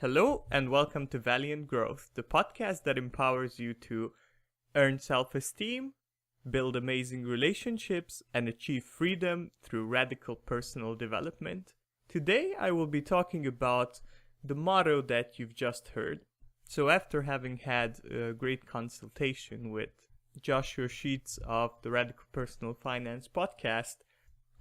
Hello and welcome to Valiant Growth, the podcast that empowers you to earn self-esteem, build amazing relationships, and achieve freedom through radical personal development. Today I will be talking about the motto that you've just heard. So after having had a great consultation with Joshua Sheets of the Radical Personal Finance podcast,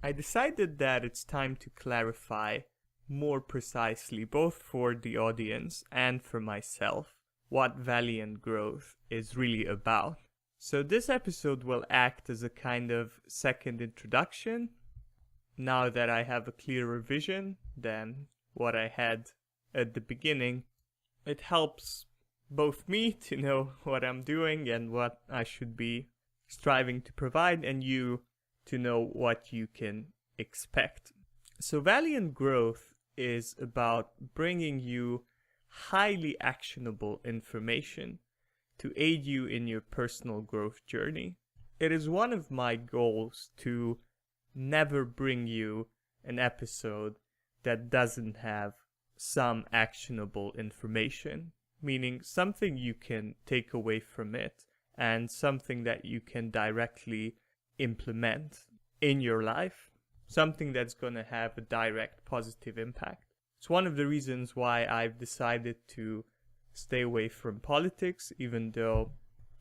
I decided that it's time to clarify more precisely, both for the audience and for myself, what Valiant Growth is really about. So this episode will act as a kind of second introduction, now that I have a clearer vision than what I had at the beginning. It helps both me to know what I'm doing and what I should be striving to provide, and you to know what you can expect. So Valiant Growth is about bringing you highly actionable information to aid you in your personal growth journey. It is one of my goals to never bring you an episode that doesn't have some actionable information, meaning something you can take away from it and something that you can directly implement in your life. Something that's going to have a direct positive impact. It's one of the reasons why I've decided to stay away from politics, even though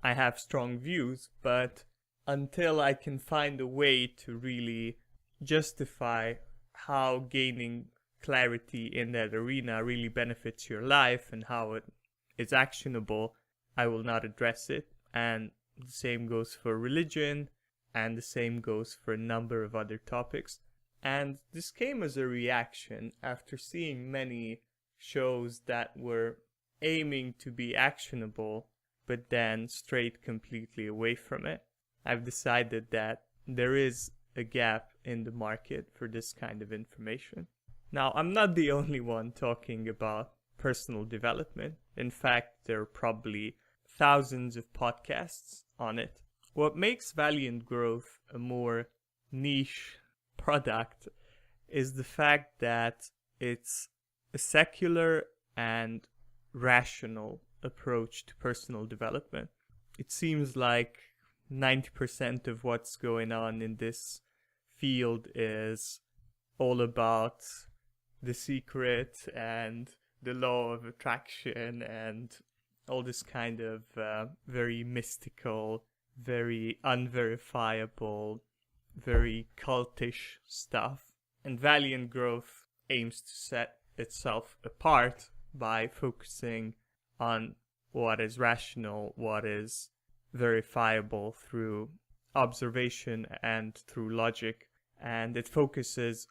I have strong views. But until I can find a way to really justify how gaining clarity in that arena really benefits your life and how it is actionable, I will not address it. And the same goes for religion. And the same goes for a number of other topics. And this came as a reaction after seeing many shows that were aiming to be actionable, but then strayed completely away from it. I've decided that there is a gap in the market for this kind of information. Now, I'm not the only one talking about personal development. In fact, there are probably thousands of podcasts on it. What makes Valiant Growth a more niche product is the fact that it's a secular and rational approach to personal development. It seems like 90% of what's going on in this field is all about The Secret and the law of attraction and all this kind of very mystical, very unverifiable, very cultish stuff. And Valiant Growth aims to set itself apart by focusing on what is rational, what is verifiable through observation and through logic. And it focuses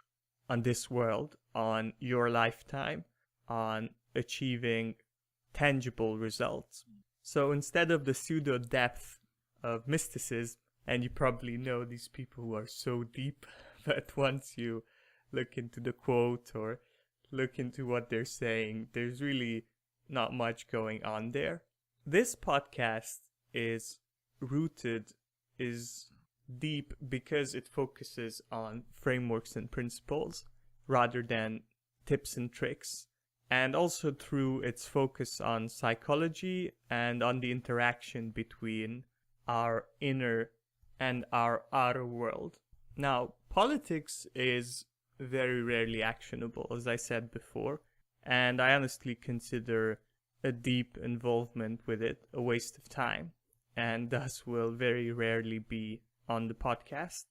on this world, on your lifetime, on achieving tangible results. So instead of the pseudo depth of mysticism, and you probably know these people who are so deep, but once you look into the quote or look into what they're saying, there's really not much going on there. This podcast is deep because it focuses on frameworks and principles rather than tips and tricks, and also through its focus on psychology and on the interaction between our inner and our outer world. Now, politics is very rarely actionable, as I said before, and I honestly consider a deep involvement with it a waste of time, and thus will very rarely be on the podcast.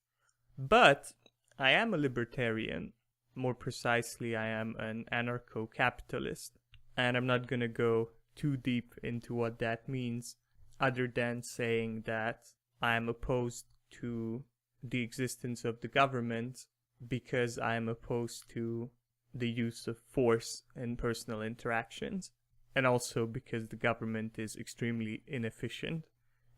But I am a libertarian. More precisely, I am an anarcho-capitalist, and I'm not going to go too deep into what that means, other than saying that I am opposed to the existence of the government because I am opposed to the use of force in personal interactions, and also because the government is extremely inefficient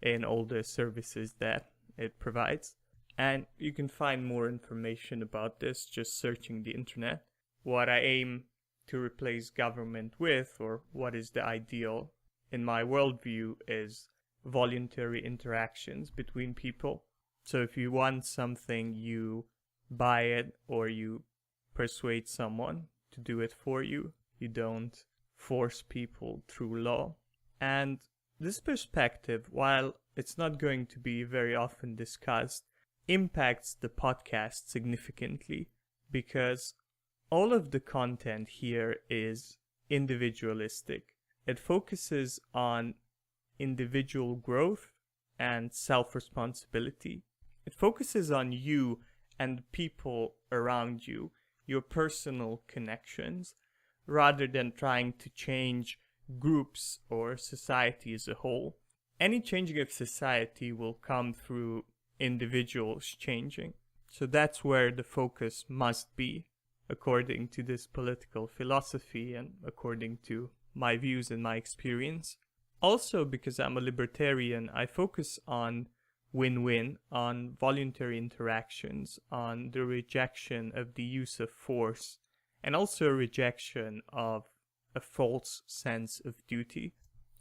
in all the services that it provides. And you can find more information about this just searching the internet. What I aim to replace government with, or what is the ideal in my worldview, is voluntary interactions between people. So if you want something, you buy it or you persuade someone to do it for you. You don't force people through law. And this perspective, while it's not going to be very often discussed, impacts the podcast significantly because all of the content here is individualistic. It focuses on individual growth and self-responsibility. It focuses on you and people around you, your personal connections, rather than trying to change groups or society as a whole. Any changing of society will come through individuals changing. So that's where the focus must be, according to this political philosophy and according to my views and my experience. Also, because I'm a libertarian, I focus on win-win, on voluntary interactions, on the rejection of the use of force, and also a rejection of a false sense of duty.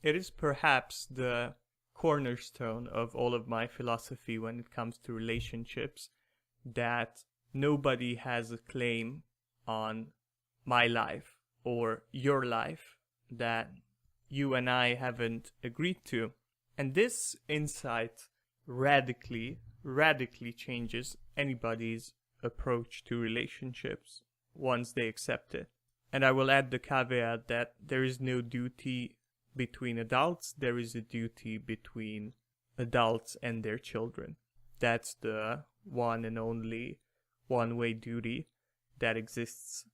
It is perhaps the cornerstone of all of my philosophy when it comes to relationships, that nobody has a claim on my life or your life that you and I haven't agreed to. And this insight radically changes anybody's approach to relationships once they accept it. And I will add the caveat that there is no duty between adults, there is a duty between adults and their children. That's the one and only one-way duty that exists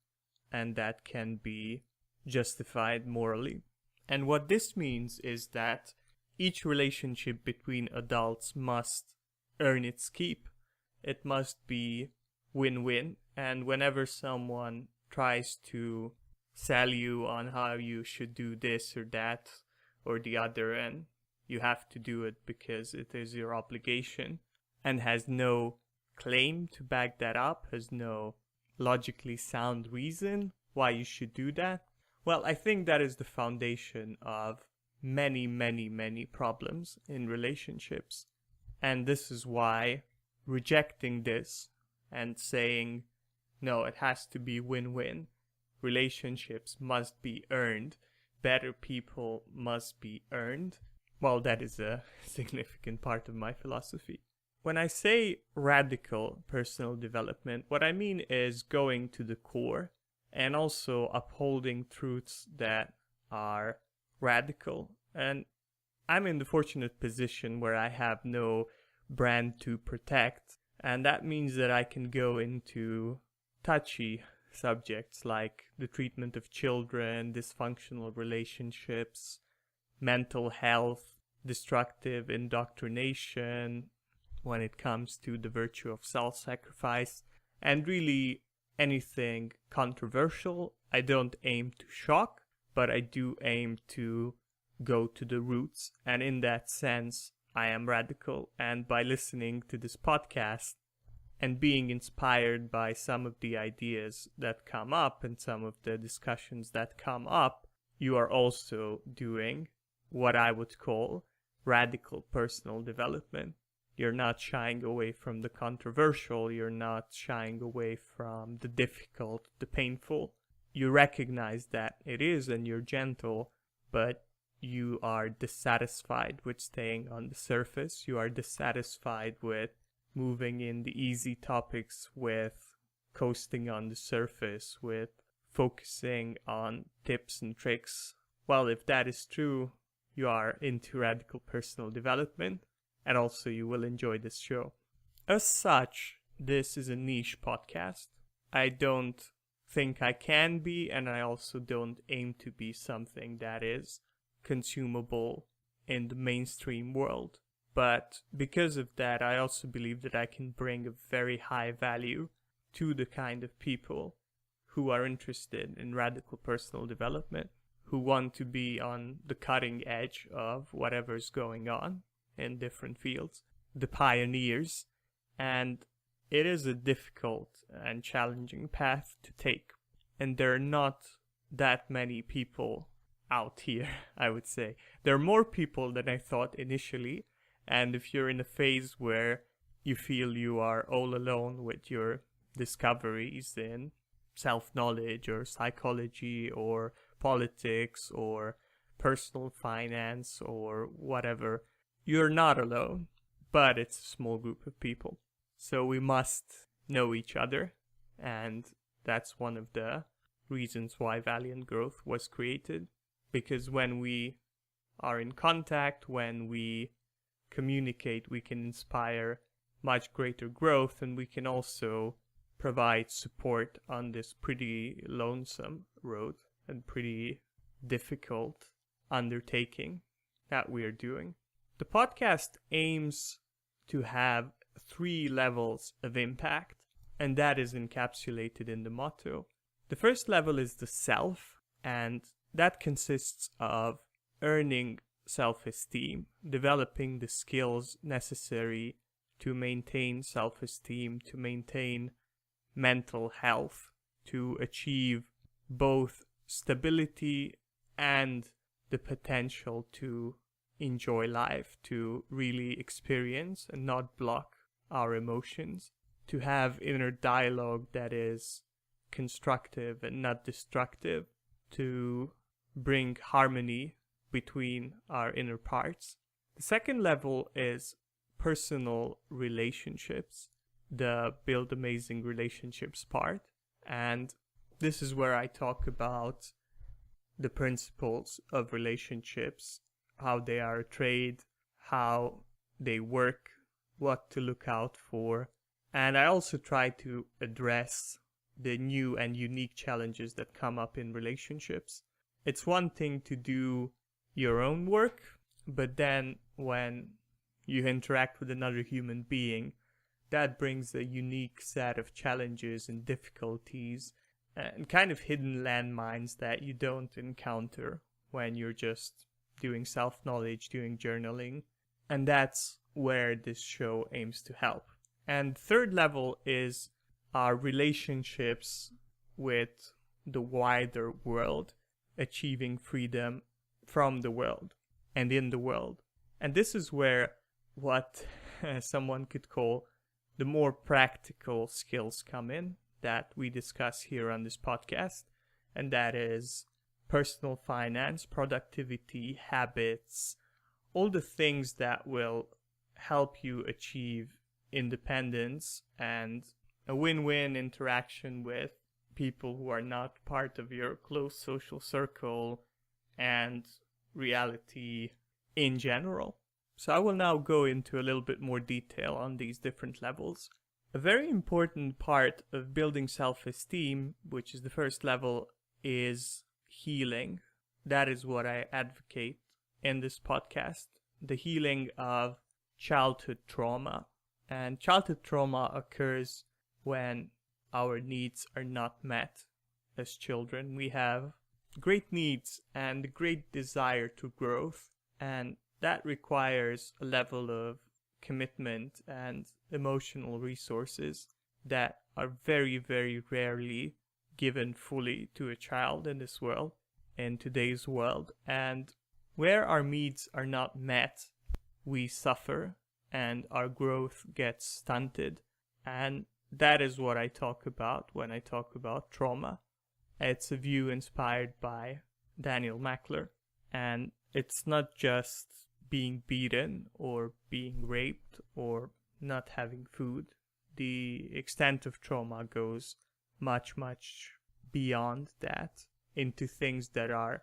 and that can be justified morally. And what this means is that each relationship between adults must earn its keep. It must be win-win, and whenever someone tries to sell you on how you should do this or that or the other, and you have to do it because it is your obligation, and has no claim to back that up, has no logically sound reason why you should do that, well, I think that is the foundation of many problems in relationships. And this is why rejecting this and saying, no, it has to be win-win, relationships must be earned, better people must be earned, well, that is a significant part of my philosophy. When I say radical personal development, what I mean is going to the core and also upholding truths that are radical. And I'm in the fortunate position where I have no brand to protect, and that means that I can go into touchy subjects like the treatment of children, dysfunctional relationships, mental health, destructive indoctrination, when it comes to the virtue of self-sacrifice, and really anything controversial. I don't aim to shock, but I do aim to go to the roots, and in that sense, I am radical. And by listening to this podcast and being inspired by some of the ideas that come up and some of the discussions that come up, you are also doing what I would call radical personal development. You're not shying away from the controversial, you're not shying away from the difficult, the painful. You recognize that it is, and you're gentle, but you are dissatisfied with staying on the surface. You are dissatisfied with moving in the easy topics, with coasting on the surface, with focusing on tips and tricks. Well, if that is true, you are into radical personal development, and also you will enjoy this show. As such, this is a niche podcast. I don't think I can be, and I also don't aim to be something that is consumable in the mainstream world. But because of that, I also believe that I can bring a very high value to the kind of people who are interested in radical personal development, who want to be on the cutting edge of whatever's going on in different fields, the pioneers. And it is a difficult and challenging path to take. And there are not that many people out here, I would say. There are more people than I thought initially. And if you're in a phase where you feel you are all alone with your discoveries in self-knowledge or psychology or politics or personal finance or whatever, you're not alone, but it's a small group of people. So we must know each other, and that's one of the reasons why Valiant Growth was created, because when we are in contact, when we communicate, we can inspire much greater growth, and we can also provide support on this pretty lonesome road and pretty difficult undertaking that we are doing. The podcast aims to have 3 levels of impact, and that is encapsulated in the motto. The first level is the self, and that consists of earning self-esteem, developing the skills necessary to maintain self-esteem, to maintain mental health, to achieve both stability and the potential to enjoy life, to really experience and not block our emotions, to have inner dialogue that is constructive and not destructive, to bring harmony between our inner parts. The second level is personal relationships, the build amazing relationships part. And this is where I talk about the principles of relationships, how they are a trade, how they work, what to look out for. And I also try to address the new and unique challenges that come up in relationships. It's one thing to do your own work, but then when you interact with another human being, that brings a unique set of challenges and difficulties and kind of hidden landmines that you don't encounter when you're just doing self-knowledge, doing journaling. And that's where this show aims to help. And third level is our relationships with the wider world, achieving freedom from the world and in the world. And this is where what someone could call the more practical skills come in that we discuss here on this podcast. And that is personal finance, productivity, habits, all the things that will help you achieve independence and a win-win interaction with people who are not part of your close social circle and reality in general. So I will now go into a little bit more detail on these different levels. A very important part of building self-esteem, which is the first level, is healing. That is what I advocate in this podcast. The healing of childhood trauma. And childhood trauma occurs when our needs are not met as children. We have great needs and great desire to growth, and that requires a level of commitment and emotional resources that are very, very rarely given fully to a child in this world, in today's world. And where our needs are not met, we suffer and our growth gets stunted. And that is what I talk about when I talk about trauma. It's a view inspired by Daniel Mackler. And it's not just being beaten or being raped or not having food. The extent of trauma goes much, much beyond that, into things that are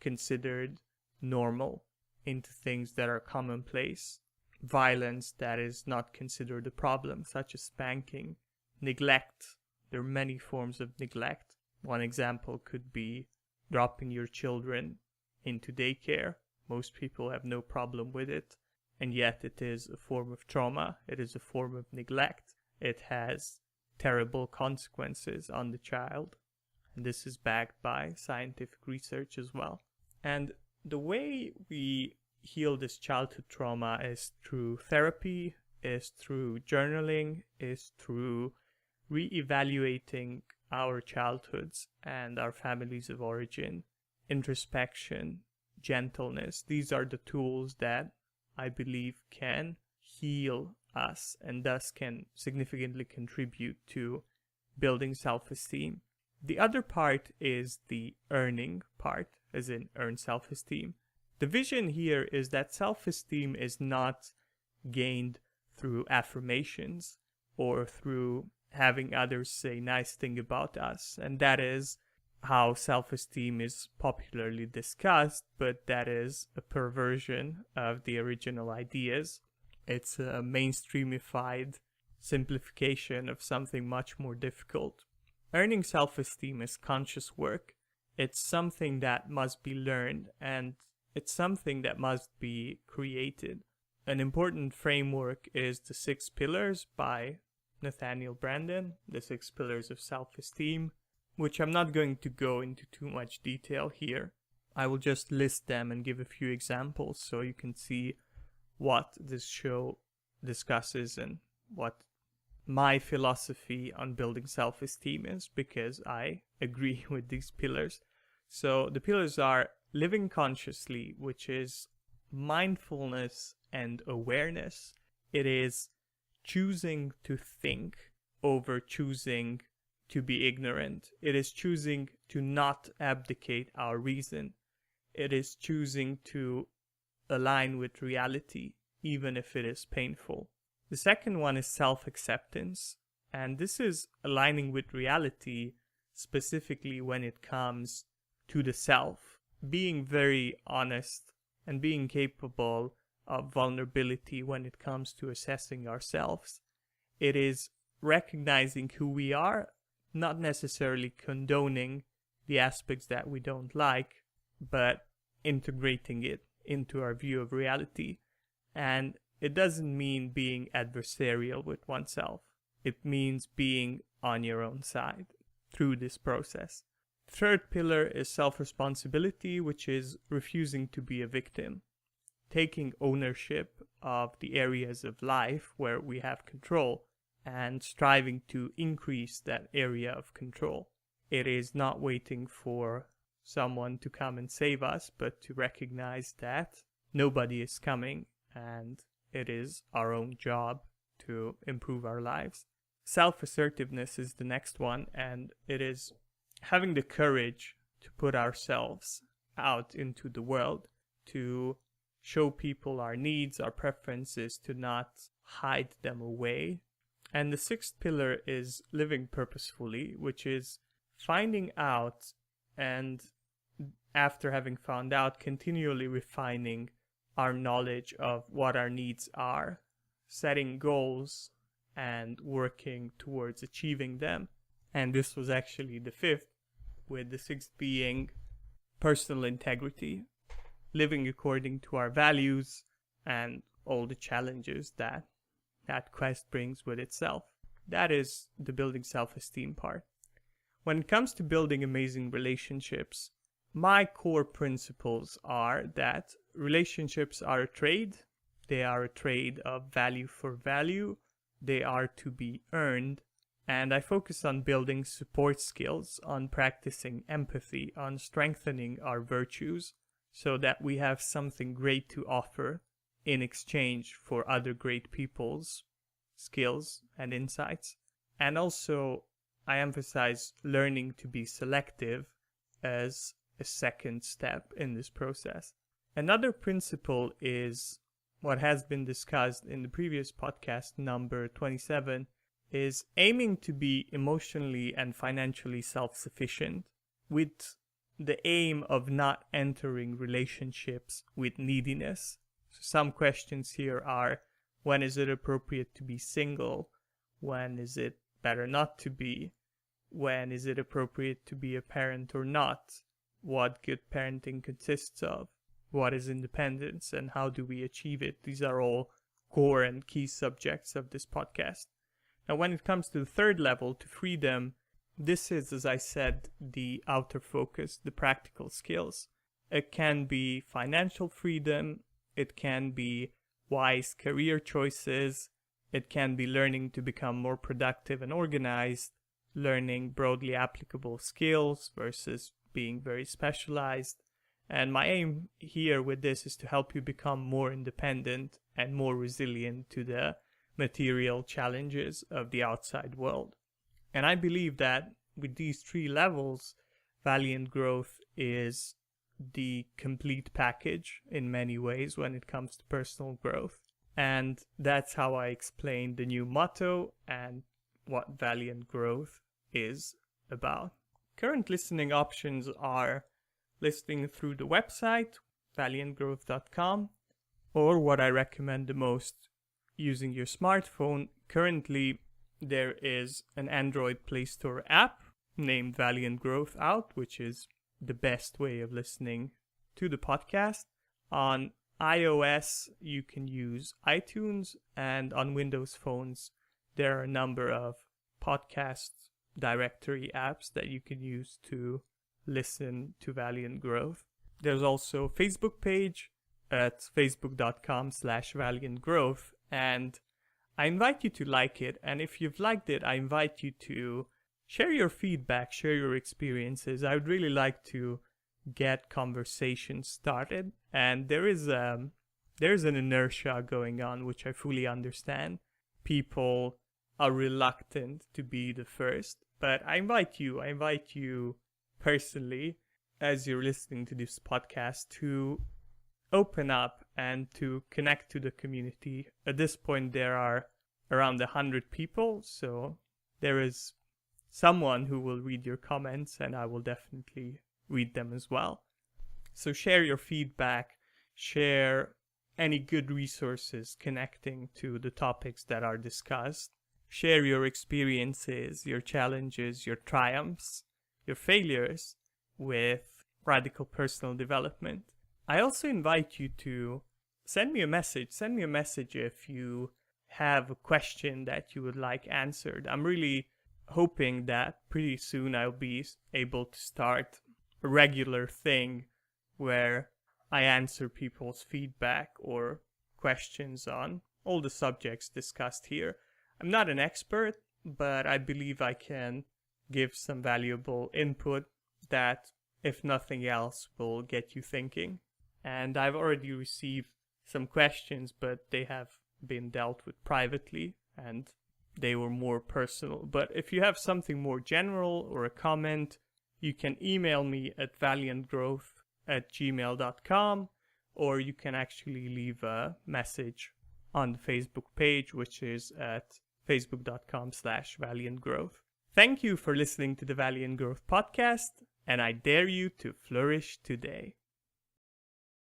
considered normal, into things that are commonplace, violence that is not considered a problem, such as spanking, neglect. There are many forms of neglect. One example could be dropping your children into daycare. Most people have no problem with it, and yet it is a form of trauma. It is a form of neglect. It has terrible consequences on the child, and this is backed by scientific research as well. And the way we heal this childhood trauma is through therapy, is through journaling, is through re-evaluating our childhoods and our families of origin, introspection, gentleness. These are the tools that I believe can heal us and thus can significantly contribute to building self-esteem. The other part is the earning part, as in earn self-esteem. The vision here is that self-esteem is not gained through affirmations or through having others say nice thing about us. And that is how self-esteem is popularly discussed, but that is a perversion of the original ideas. It's a mainstreamified simplification of something much more difficult. Earning self-esteem is conscious work. It's something that must be learned, and it's something that must be created. An important framework is the 6 pillars by Nathaniel Branden, the 6 pillars of self-esteem, which I'm not going to go into too much detail here. I will just list them and give a few examples so you can see what this show discusses and what my philosophy on building self-esteem is, because I agree with these pillars. So the pillars are living consciously, which is mindfulness and awareness. It is choosing to think over choosing to be ignorant. It is choosing to not abdicate our reason. It is choosing to align with reality, even if it is painful. The second one is self-acceptance, and this is aligning with reality, specifically when it comes to the self, being very honest and being capable of vulnerability when it comes to assessing ourselves. It is recognizing who we are, not necessarily condoning the aspects that we don't like, but integrating it into our view of reality. And it doesn't mean being adversarial with oneself. It means being on your own side through this process. Third pillar is self-responsibility, which is refusing to be a victim, taking ownership of the areas of life where we have control and striving to increase that area of control. It is not waiting for someone to come and save us, but to recognize that nobody is coming and it is our own job to improve our lives. Self-assertiveness is the next one, and it is having the courage to put ourselves out into the world, to show people our needs, our preferences, to not hide them away. And the 6th pillar is living purposefully, which is finding out, and after having found out, continually refining our knowledge of what our needs are, setting goals and working towards achieving them. And this was actually the 5th, with the 6th being personal integrity, living according to our values and all the challenges that quest brings with itself. That is the building self-esteem part. When it comes to building amazing relationships, my core principles are that relationships are a trade. They are a trade of value for value. They are to be earned. And I focus on building support skills, on practicing empathy, on strengthening our virtues so that we have something great to offer in exchange for other great people's skills and insights. And also, I emphasize learning to be selective as a second step in this process. Another principle is what has been discussed in the previous podcast, number 27, is aiming to be emotionally and financially self-sufficient, with the aim of not entering relationships with neediness. So some questions here are, when is it appropriate to be single? When is it better not to be? When is it appropriate to be a parent or not? What good parenting consists of? What is independence and how do we achieve it? These are all core and key subjects of this podcast. Now, when it comes to the 3rd level, to freedom, this is, as I said, the outer focus, the practical skills. It can be financial freedom, it can be wise career choices, it can be learning to become more productive and organized, learning broadly applicable skills versus being very specialized. And my aim here with this is to help you become more independent and more resilient to the material challenges of the outside world. And I believe that with these 3 levels, Valiant Growth is the complete package in many ways when it comes to personal growth. And that's how I explain the new motto and what Valiant Growth is about. Current listening options are listening through the website, valiantgrowth.com, or what I recommend the most, using your smartphone. Currently, there is an Android Play Store app named Valiant Growth out, which is the best way of listening to the podcast. On iOS, you can use iTunes, and on Windows phones, there are a number of podcast directory apps that you can use to listen to Valiant Growth. There's also a Facebook page at facebook.com/Valiant Growth, and I invite you to like it. And if you've liked it, I invite you to share your feedback, share your experiences. I would really like to get conversations started. And there's an inertia going on, which I fully understand. People are reluctant to be the first. But I invite you personally, as you're listening to this podcast, to open up and to connect to the community. At this point, there are around 100 people, so there is someone who will read your comments, and I will definitely read them as well. So share your feedback, share any good resources connecting to the topics that are discussed. Share your experiences, your challenges, your triumphs, your failures with radical personal development. I also invite you to send me a message. Send me a message if you have a question that you would like answered. I'm really hoping that pretty soon I'll be able to start a regular thing where I answer people's feedback or questions on all the subjects discussed here. I'm not an expert, but I believe I can give some valuable input that, if nothing else, will get you thinking. And I've already received some questions, but they have been dealt with privately and they were more personal. But if you have something more general or a comment, you can email me at valiantgrowth@gmail.com, or you can actually leave a message on the Facebook page, which is at facebook.com/valiantgrowth. Thank you for listening to the Valiant Growth podcast, and I dare you to flourish today.